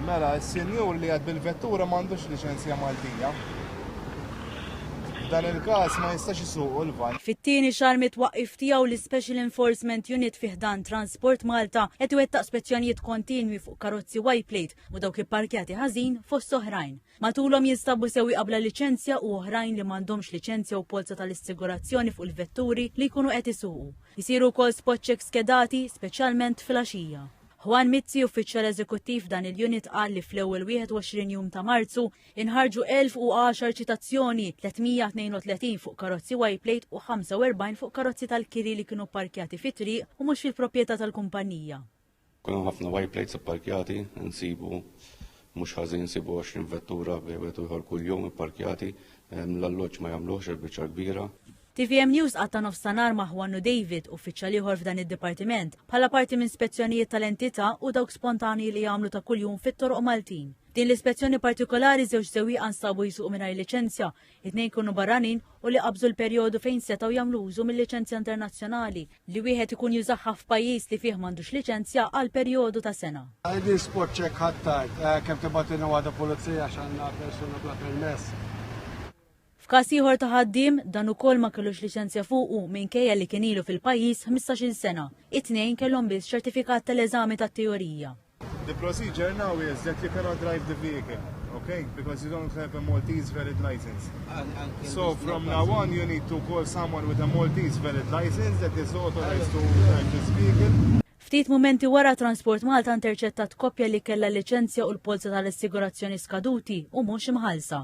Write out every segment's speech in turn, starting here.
Mela, s-senjur li għad bil-vettura m'għandux liċenzja Maltija. Dan il-każ ma jistax isuqu l-van. Fit-tieni xahar mitwaqqif tiegħu l-Special Enforcement Unit fih dan Transport Malta qed iwettaq spezzjonijiet kontinwi fuq karozzi Y-plate u dawk ipparkjati ħażin fost oħrajn. Matulhom jinstabu sewi qabla liċenzja u oħrajn li m'għandhomx liċenzja u polza tal-assigurazzjoni fuq il-vetturi li jkunu qed isuqu. Jisiru wkoll spot checks skedati speċjalment fil-għaxija. Juan Mizzi, uffiċjal eżekuttiv dan il-unit qal li fl-ewwel 21 jum ta' Marzu inħarġu 1010 ċitazzjoni, 332 fuq karozzi Y-plate u 45 fuq karozzi tal-kiri li kienu parkjati fit-triq u mhux fil-proprjetà tal-kumpanija. Kuna ħafna Y-plates apparkjati, nsibu mhux ħażin nsibu 20 vettura bejwetu ieħor kuljum ipparkjati, l-alloġġ ma jagħmluhx il-biċċa kbira. TVM News għatta nofsanar ma' Juanu David, uffiċjal ieħor f'dan id-dipartiment, bħala parti minn spezzjonijiet tal-entità u dawk spontani li jagħmlu ta' kuljum fit-toroq Maltin. Din l-ispezzjoni partikolari żewġ sewwieqa nstabu jisuqu mingħajr liċenzja, it-tnejn kunu barranin u li qabżu l-perjodu fejn setgħu jagħmlu użu mill-liċenzja internazzjonali li wieħed ikun jużaħħa f'pajjiż li fih m'għandux liċenzja għal perjodu ta' sena. Għajdi spot check ħattart, kemm tibgħatina waħda pulizija għax persuna bla permess. F'każ ieħor ta' ħaddiem dan ukoll ma kellux liċenzja fuqu minkejja li kien ilu fil-pajjiż 15-il sena. It-tnejn kellhom biss ċertifikat tal-eżami tat-teorija. The procedure now is that you cannot drive the vehicle, okay? Because you don't have a Maltese valid license. So from now on you need to call someone with a Maltese valid license that is authorized to drive this vehicle. Ftit momenti wara Transport Malta interċettat koppja li kellha liċenzja u l-polza tal-assigurazzjoni skaduti u mhux imħallsa.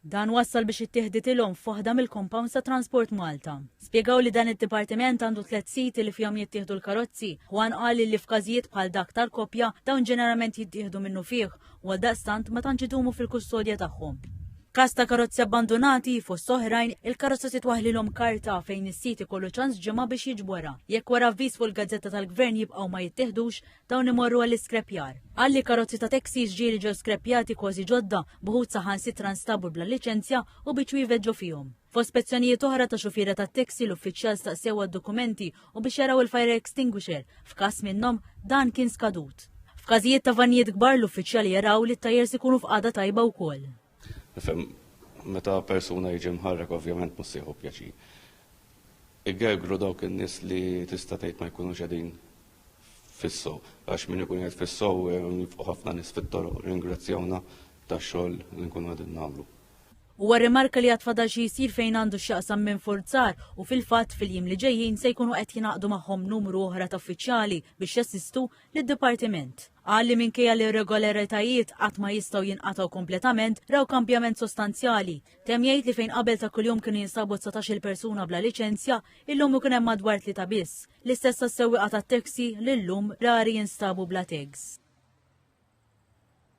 Dan wassal biex ittieħdilhom f'waħda mill-compounds ta' Transport Malta. Spjegaw li dan id-dipartiment għandu 3 siti li fihom jittieħdu l-karozzi. Juan qal li f'każijiet bħal dak tal-koppja dawn ġeneralment jittieħdu minnu fih u għaldaqstant ma tantx idumu fil-kustodja tagħhom. Każ ta' karozzi abbandonati fost oħrajn, il-karozza titwaħlilhom karta fejn is-sit ikollu ċans ġimgħa biex jiġbora. Jekk wara avviż fuq il-gazzetta tal-Gvern jibqgħu ma jittieħdux, dawn imorru għall-iskrepjar. Għalli karozzi ta' taxis ġieli ġew skrepjati kważi ġodda b'ħud saħansitra nstabur bla liċenzja u biex jveġġu fihom. F'ospezzjonijiet oħra ta' xufiera tat-taxi l-uffiċjal staqsew għad-dokumenti u biex jaraw il-fire extinguisher, f'każ minnhom dan kien skadut. F'każijiet ta' vanijiet kbar l-uffiċjali jaraw li t-tajjers ikunu f'qagħda tajba wkoll. Meta persuna jiġi mħarrek ovvjament mhux sieħu pjaċir. Iggergru dawk in-nies li tista' tgħid ma jkunux qegħdin fis-sow, għax min ikun qed fis-sow jibqgħu ħafna nies fit-toroq ringrazzjawna tax-xogħol li nkunu qegħdin nagħmlu. Huwa rimarka li għatfadal xi jsir fejn għandu x'jaqsam minn forzar u fil-fatt fil-jiem li ġejjin se jkunu qed jingħaqdu magħhom numru oħra ta' uffiċjali biex jassistu lid-dipartiment. Qal li minkejja li irregolaritajiet qatt ma jistgħu jinqatgħu kompletament raw kambjament sostanzjali. Temm jgħid li fejn qabel ta' kuljum kienu jinsabu 19-il persuna bla liċenzja, illum ikun hemm madwar 3 biss. L-istess tas-sewwieqa tat-taxi li llum rari jinstabu bla tags.